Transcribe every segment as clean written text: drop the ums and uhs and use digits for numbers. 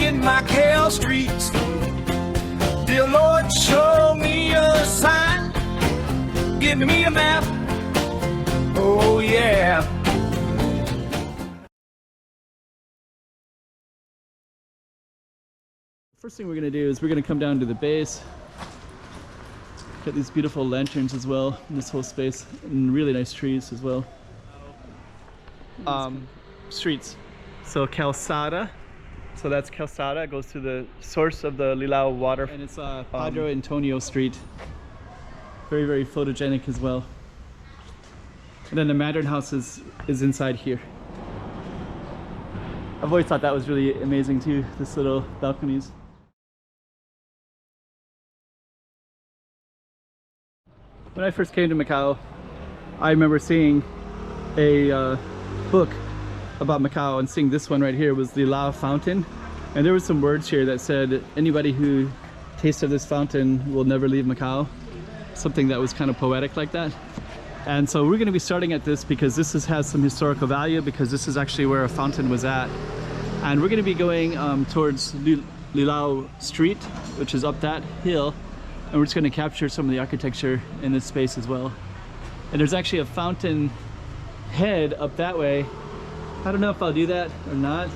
Walking Macau Streets. Dear Lord, show me a sign. Give me a map. Oh yeah. First thing we're going to do is we're going to come down to the base. Got these beautiful lanterns as well in this whole space, and really nice trees as well. Streets. So Calzada. So that's Calzada. It goes to the source of the Lilau water. And it's Padre Antonio Street. Very, very photogenic as well. And then the Mandarin house is inside here. I've always thought that was really amazing too, this little balconies. When I first came to Macau, I remember seeing a book about Macau and seeing this one right here was the Lilau fountain. And there were some words here that said anybody who tasted this fountain will never leave Macau. Something that was kind of poetic like that. And so we're going to be starting at this because this has some historical value, because this is actually where a fountain was at. And we're going to be going towards Lilau Street, which is up that hill. And we're just going to capture some of the architecture in this space as well. And there's actually a fountain head up that way. I don't know if I'll do that or not.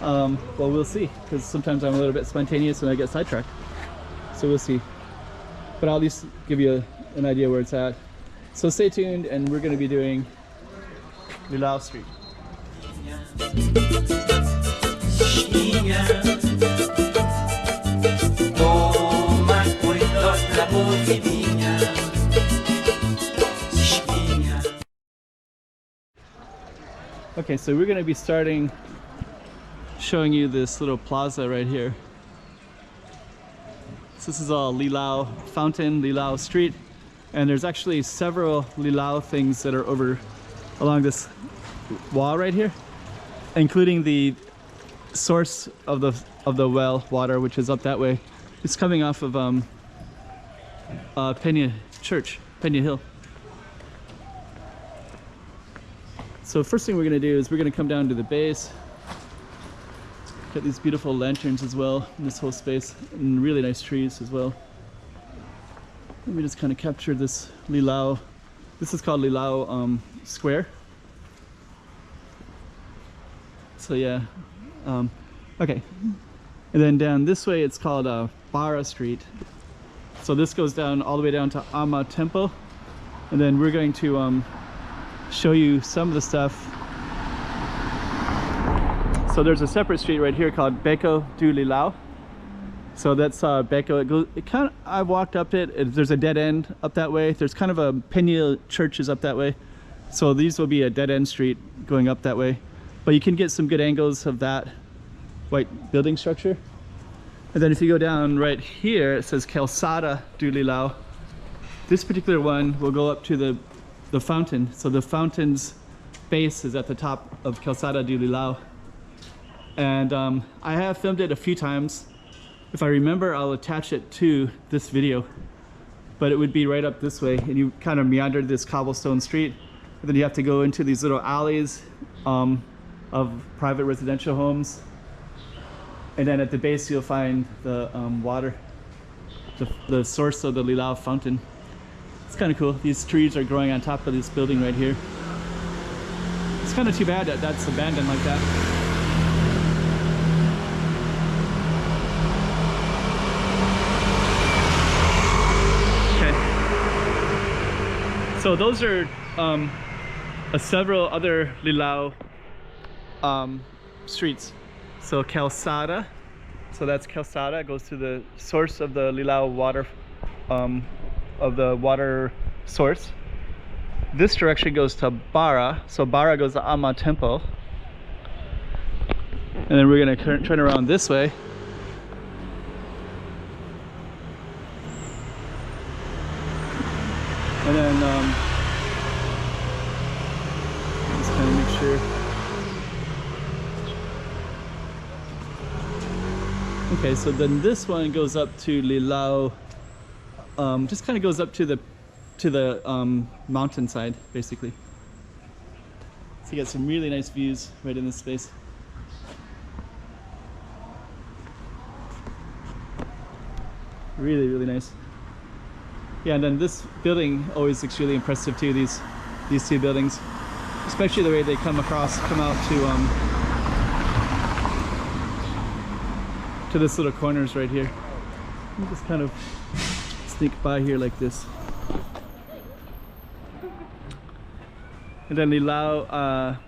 Well, we'll see, because sometimes I'm a little bit spontaneous and I get sidetracked. So we'll see. But I'll at least give you an idea where it's at. So stay tuned, and we're going to be doing Lilau Street. Okay, so we're going to be starting showing you this little plaza right here. So this is all Lilau Fountain, Lilau Street, and there's actually several Lilau things that are over along this wall right here, including the source of the well water, which is up that way. It's coming off of Peña Church, Peña Hill. So first thing we're going to do is we're going to come down to the base. Got these beautiful lanterns as well in this whole space, and really nice trees as well. Let me just kind of capture this Lilau. This is called Lilau Square. So yeah, okay. And then down this way it's called Bara Street. So this goes down all the way down to Ama Temple, and then we're going to show you some of the stuff. So there's a separate street right here called Beco du Lilau. So that's Beco. I walked up it. There's a dead end up that way. There's kind of a Peña Church is up that way. So these will be a dead end street going up that way. But you can get some good angles of that white building structure. And then if you go down right here, it says Calzada du Lilau. This particular one will go up to the fountain. So the fountain's base is at the top of Calzada du Lilau. And I have filmed it a few times. If I remember, I'll attach it to this video. But it would be right up this way, and you kind of meander this cobblestone street. And then you have to go into these little alleys of private residential homes. And then at the base you'll find the water, the source of the Lilau fountain. It's kind of cool. These trees are growing on top of this building right here. It's kind of too bad that that's abandoned like that. Okay. So those are several other Lilau streets. So Calzada. So that's Calzada. It goes to the source of the Lilau water, of the water source. This direction goes to Bara. So Bara goes to Ama Temple. And then we're going to turn around this way. And then just kind of make sure. Okay, so then this one goes up to Lilau. Just kind of goes up to the mountainside, basically. So you got some really nice views right in this space. Really, really nice. Yeah, and then this building always looks really impressive too. These two buildings, especially the way they come out to this little corners right here. You just kind of sneak by here like this. And then Lilau,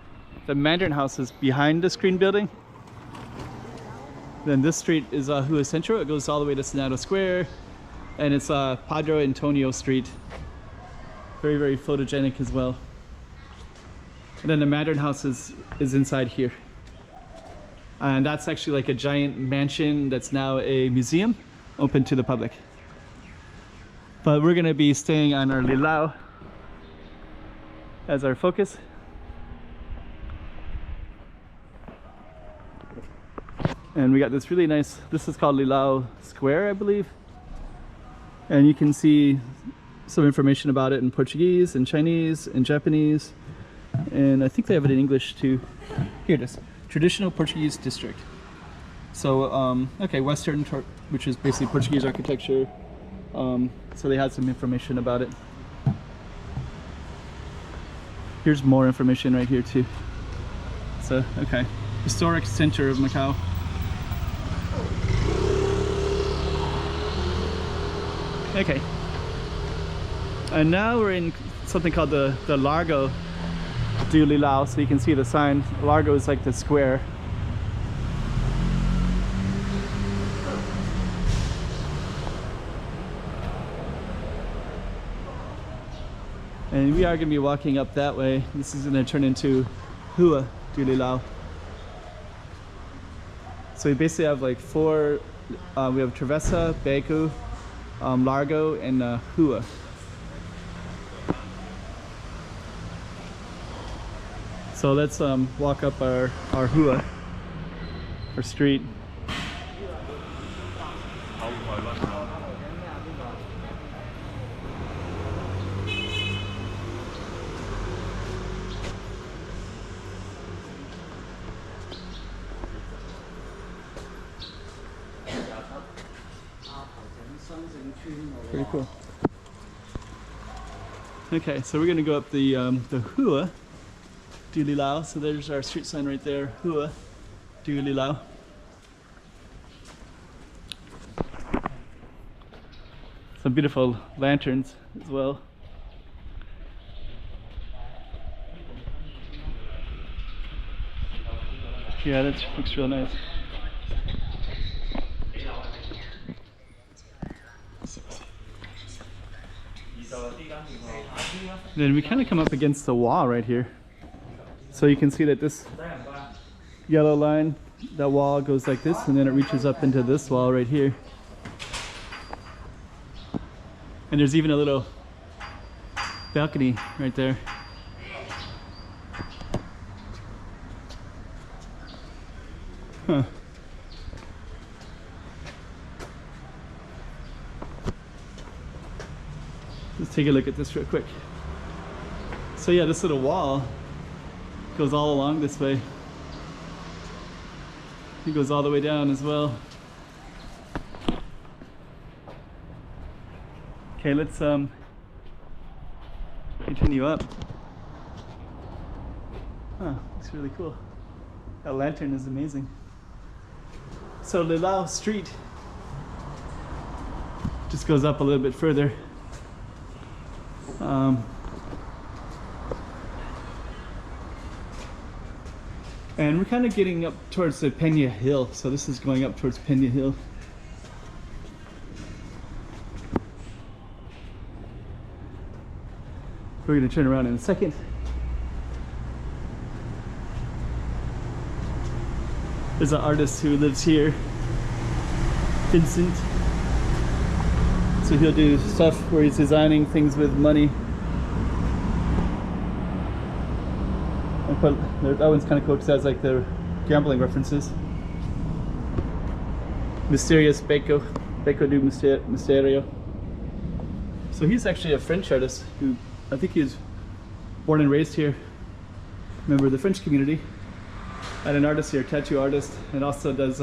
the Mandarin house is behind the screen building. Then this street is Hua Centro. It goes all the way to Senado Square, and it's Padre Antonio Street. Very, very photogenic as well. And then the Mandarin house is inside here. And that's actually like a giant mansion that's now a museum open to the public. But we're gonna be staying on our Lilau as our focus. And we got this really nice, this is called Lilau Square, I believe. And you can see some information about it in Portuguese and Chinese and Japanese. And I think they have it in English too. Here it is, traditional Portuguese district. So, okay, Western, which is basically Portuguese architecture. So they had some information about it. Here's more information right here too. So, okay, historic center of Macau. Okay, and now we're in something called the Largo du Lilau, so you can see the sign. Largo is like the square. And we are going to be walking up that way. This is going to turn into Hua du Lilau. So we basically have like four, we have Travessa, Beco, Largo, and Hua. So let's walk up our Hua, our street. Pretty cool. Okay, so we're gonna go up the Hua du Lilau. So there's our street sign right there, Hua du Lilau. Some beautiful lanterns as well. Yeah, that looks real nice. Then we kind of come up against the wall right here. So you can see that this yellow line, that wall goes like this, and then it reaches up into this wall right here. And there's even a little balcony right there. Huh. Let's take a look at this real quick. So yeah, this little wall goes all along this way. It goes all the way down as well. Okay, let's continue up. Huh, looks really cool. That lantern is amazing. So Lilau Street just goes up a little bit further. And we're kind of getting up towards the Peña Hill, so this is going up towards Peña Hill. We're going to turn around in a second. There's an artist who lives here, Vincent. So he'll do stuff where he's designing things with money. That one's kind of cool because it has like the gambling references. Mysterious Beco du Misterio. So he's actually a French artist who, I think he was born and raised here, member of the French community, and an artist here, tattoo artist, and also does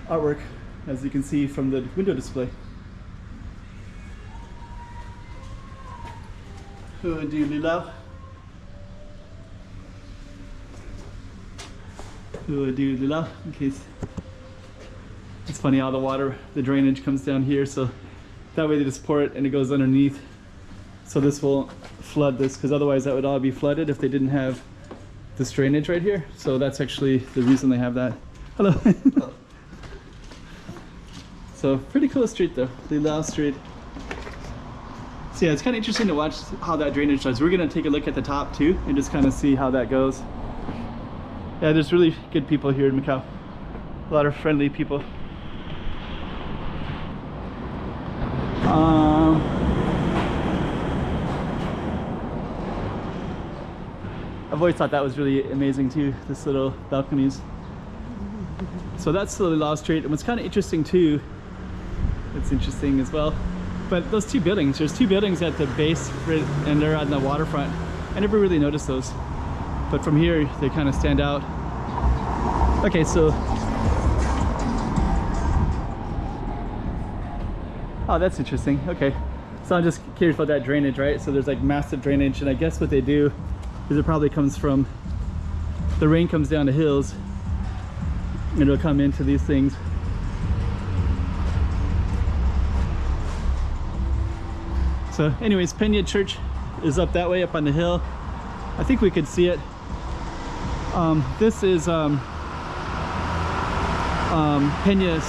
artwork as you can see from the window display. Rua do Lilau. Rua do Lilau, in case. It's funny how the water, the drainage comes down here, so that way they just pour it and it goes underneath. So this will flood this, because otherwise that would all be flooded if they didn't have this drainage right here. So that's actually the reason they have that. Hello. So pretty cool street though, Lilau Street. So yeah, it's kind of interesting to watch how that drainage does. We're gonna take a look at the top too and just kind of see how that goes. Yeah, there's really good people here in Macau. A lot of friendly people. I've always thought that was really amazing too, this little balconies. So that's the Lilau Street, and what's kind of interesting too, it's interesting as well, but those two buildings, there's two buildings at the base and they're on the waterfront. I never really noticed those, but from here they kind of stand out. Okay, so oh, that's interesting. Okay, so I'm just curious about that drainage, right? So there's like massive drainage, and I guess what they do is it probably comes from, the rain comes down the hills and it'll come into these things. So anyways, Peña Church is up that way, up on the hill. I think we could see it. This is Peña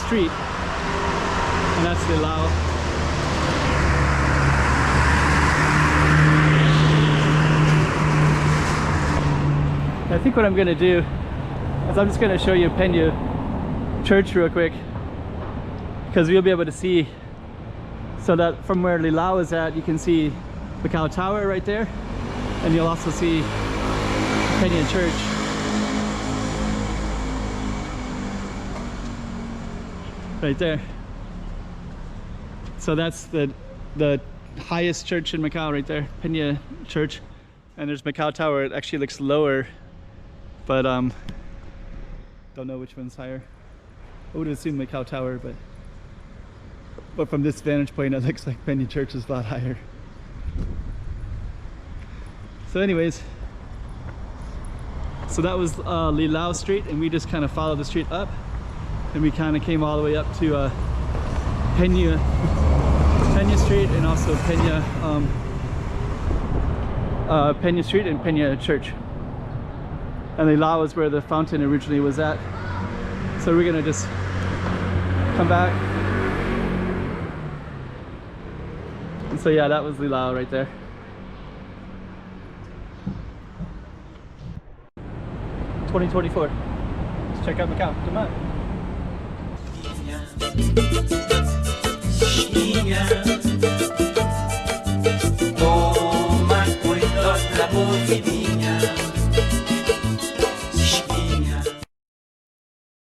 Street, and that's Lilau. I think what I'm going to do is I'm just going to show you Peña Church real quick, because we'll be able to see, so that from where Lilau is at, you can see Macau Tower right there, and you'll also see Peña Church. Right there. So that's the highest church in Macau right there, Peña Church. And there's Macau Tower. It actually looks lower, but don't know which one's higher. I would assume Macau Tower, but from this vantage point it looks like Peña Church is a lot higher. So anyways, so that was Lilau Street, and we just kind of followed the street up, and we kind of came all the way up to Peña Street, and also Peña Street and Peña Church. And Lilau is where the fountain originally was at. So we're gonna just come back. And so yeah, that was Lilau right there. $20.24. Let's check out Macau. Come on.